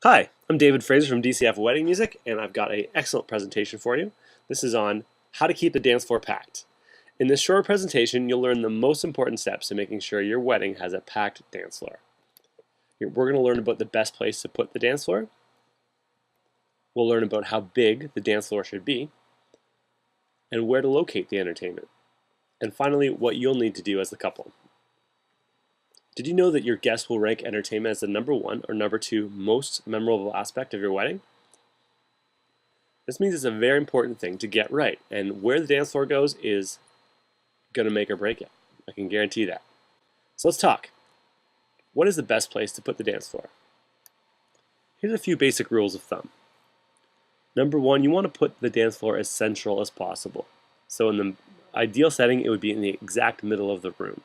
Hi, I'm David Fraser from DCF Wedding Music, and I've got an excellent presentation for you. This is on how to keep the dance floor packed. In this short presentation, you'll learn the most important steps to making sure your wedding has a packed dance floor. We're going to learn about the best place to put the dance floor. We'll learn about how big the dance floor should be, and where to locate the entertainment. And finally, what you'll need to do as the couple. Did you know that your guests will rank entertainment as the number 1 or number 2 most memorable aspect of your wedding? This means it's a very important thing to get right, and where the dance floor goes is going to make or break it. I can guarantee that. So let's talk. What is the best place to put the dance floor? Here's a few basic rules of thumb. Number 1, you want to put the dance floor as central as possible. So in the ideal setting, it would be in the exact middle of the room.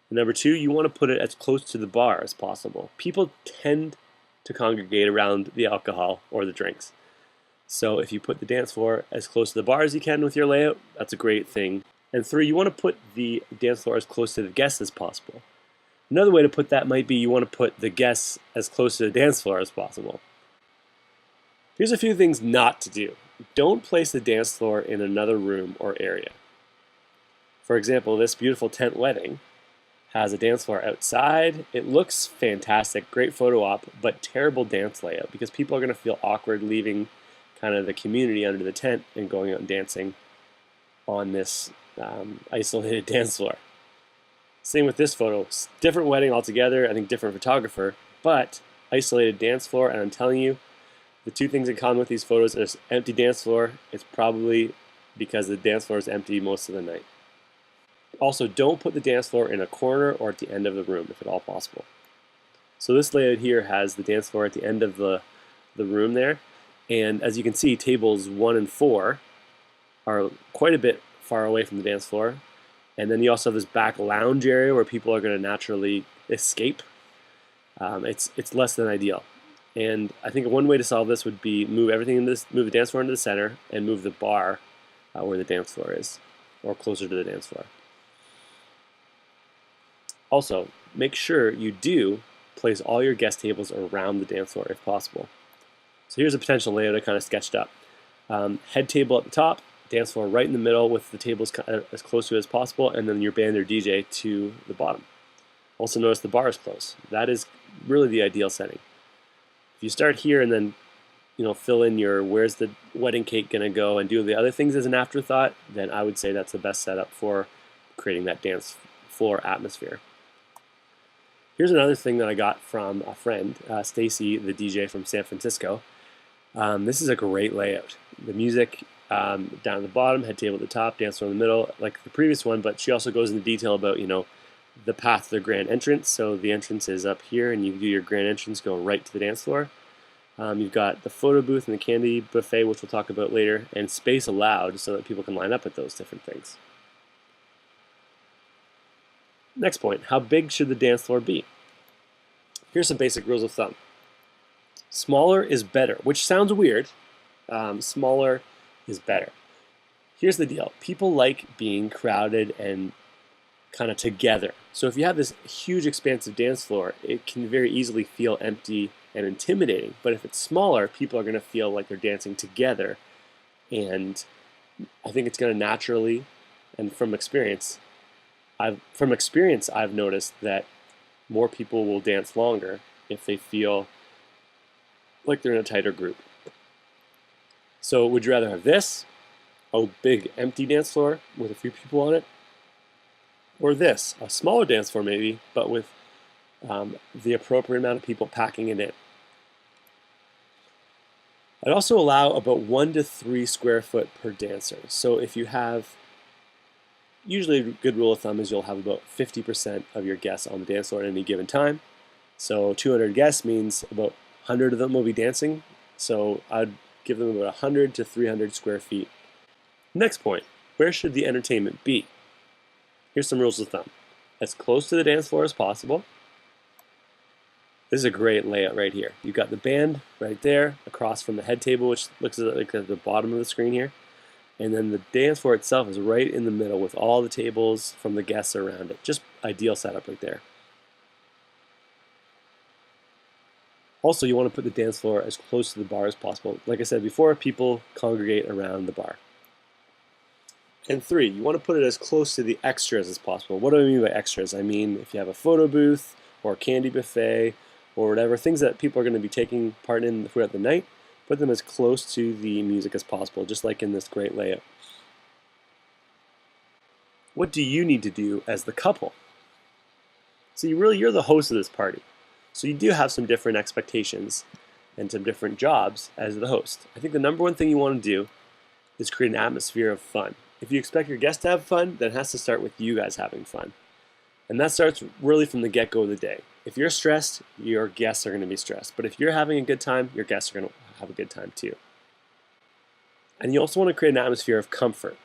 Number 2, you want to put it as close to the bar as possible. People tend to congregate around the alcohol or the drinks. So if you put the dance floor as close to the bar as you can with your layout, that's a great thing. And 3, you want to put the dance floor as close to the guests as possible. Another way to put that might be you want to put the guests as close to the dance floor as possible. Here's a few things not to do. Don't place the dance floor in another room or area. For example, this beautiful tent wedding has a dance floor outside. It looks fantastic, great photo op, but terrible dance layout because people are going to feel awkward leaving kind of the community under the tent and going out and dancing on this isolated dance floor. Same with this photo. Different wedding altogether, I think different photographer, but isolated dance floor, and I'm telling you, the two things in common with these photos is empty dance floor. It's probably because the dance floor is empty most of the night. Also, don't put the dance floor in a corner or at the end of the room, if at all possible. So this layout here has the dance floor at the end of the room there. And as you can see, tables 1 and 4 are quite a bit far away from the dance floor. And then you also have this back lounge area where people are going to naturally escape. It's less than ideal. And I think one way to solve this would be move the dance floor into the center and move the bar where the dance floor is, or closer to the dance floor. Also, make sure you do place all your guest tables around the dance floor if possible. So here's a potential layout I kind of sketched up. Head table at the top, dance floor right in the middle with the tables as close to it as possible, and then your band or DJ to the bottom. Also notice the bar is close. That is really the ideal setting. If you start here and then fill in your where's the wedding cake gonna go and do the other things as an afterthought, then I would say that's the best setup for creating that dance floor atmosphere. Here's another thing that I got from a friend, Stacy, the DJ from San Francisco. This is a great layout. The music down at the bottom, head table at the top, dance floor in the middle, like the previous one, but she also goes into detail about, the path to the grand entrance. So the entrance is up here, and you do your grand entrance, go right to the dance floor. You've got the photo booth and the candy buffet, which we'll talk about later, and space allowed so that people can line up at those different things. Next point, how big should the dance floor be? Here's some basic rules of thumb. Smaller is better, which sounds weird. Smaller is better. Here's the deal. People like being crowded and kind of together. So if you have this huge expansive dance floor, it can very easily feel empty and intimidating. But if it's smaller, people are going to feel like they're dancing together. And I think it's going to naturally, and from experience, I've noticed that more people will dance longer if they feel like they're in a tighter group. So would you rather have this, a big empty dance floor with a few people on it, or this, a smaller dance floor maybe, but with the appropriate amount of people packing it in? I'd also allow about 1 to 3 square foot per dancer. So if you have, usually a good rule of thumb is you'll have about 50% of your guests on the dance floor at any given time. So 200 guests means about 100 of them will be dancing. So I'd give them about 100 to 300 square feet. Next point, where should the entertainment be? Here's some rules of thumb. As close to the dance floor as possible. This is a great layout right here. You've got the band right there across from the head table, which looks like at the bottom of the screen here. And then the dance floor itself is right in the middle with all the tables from the guests around it. Just ideal setup right there. Also, you want to put the dance floor as close to the bar as possible. Like I said before, people congregate around the bar. And 3, you want to put it as close to the extras as possible. What do I mean by extras? I mean if you have a photo booth or a candy buffet or whatever, things that people are going to be taking part in throughout the night, put them as close to the music as possible, just like in this great layout. What do you need to do as the couple? So you're the host of this party. So you do have some different expectations and some different jobs as the host. I think the number one thing you want to do is create an atmosphere of fun. If you expect your guests to have fun, then it has to start with you guys having fun. And that starts really from the get-go of the day. If you're stressed, your guests are going to be stressed. But if you're having a good time, your guests are going to have a good time too. And you also want to create an atmosphere of comfort.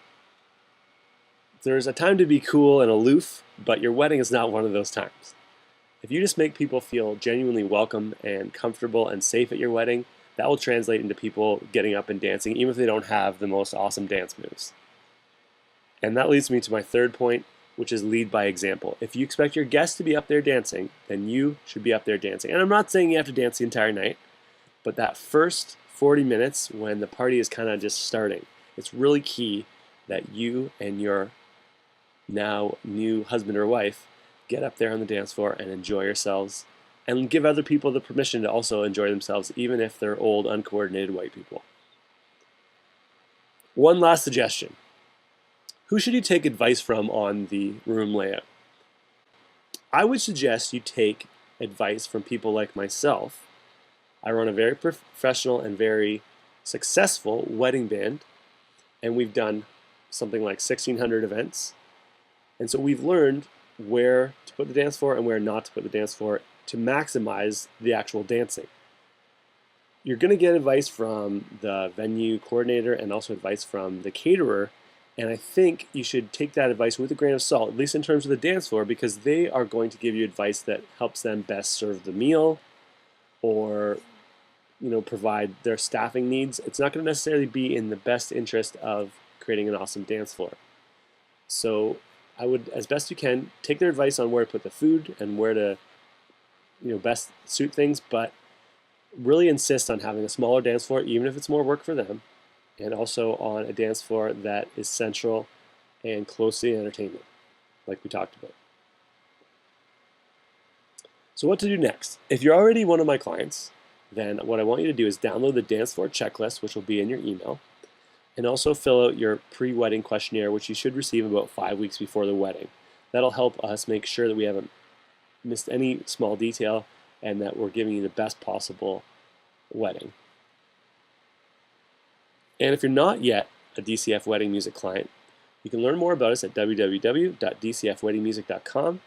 There's a time to be cool and aloof, but your wedding is not one of those times. If you just make people feel genuinely welcome and comfortable and safe at your wedding, that will translate into people getting up and dancing, even if they don't have the most awesome dance moves. And that leads me to my third point, which is lead by example. If you expect your guests to be up there dancing, then you should be up there dancing. And I'm not saying you have to dance the entire night, but that first 40 minutes when the party is kind of just starting, it's really key that you and your now new husband or wife get up there on the dance floor and enjoy yourselves and give other people the permission to also enjoy themselves, even if they're old, uncoordinated white people. One last suggestion. Who should you take advice from on the room layout? I would suggest you take advice from people like myself. I run a very professional and very successful wedding band, and we've done something like 1,600 events. And so we've learned where to put the dance floor and where not to put the dance floor to maximize the actual dancing. You're going to get advice from the venue coordinator and also advice from the caterer. And I think you should take that advice with a grain of salt, at least in terms of the dance floor, because they are going to give you advice that helps them best serve the meal or provide their staffing needs. It's not going to necessarily be in the best interest of creating an awesome dance floor. So I would, as best you can, take their advice on where to put the food and where to best suit things, but really insist on having a smaller dance floor, even if it's more work for them, and also on a dance floor that is central and close to the entertainment, like we talked about. So what to do next? If you're already one of my clients, then what I want you to do is download the dance floor checklist, which will be in your email, and also fill out your pre-wedding questionnaire, which you should receive about 5 weeks before the wedding. That'll help us make sure that we haven't missed any small detail and that we're giving you the best possible wedding. And if you're not yet a DCF Wedding Music client, you can learn more about us at www.dcfweddingmusic.com,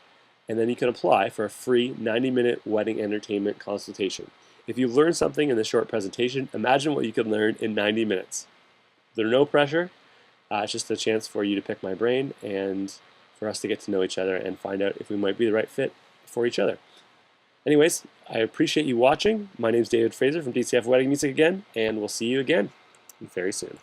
and then you can apply for a free 90-minute wedding entertainment consultation. If you learn something in this short presentation, imagine what you could learn in 90 minutes. There's no pressure. It's just a chance for you to pick my brain and for us to get to know each other and find out if we might be the right fit for each other. Anyways, I appreciate you watching. My name is David Fraser from DCF Wedding Music again, and we'll see you again very soon.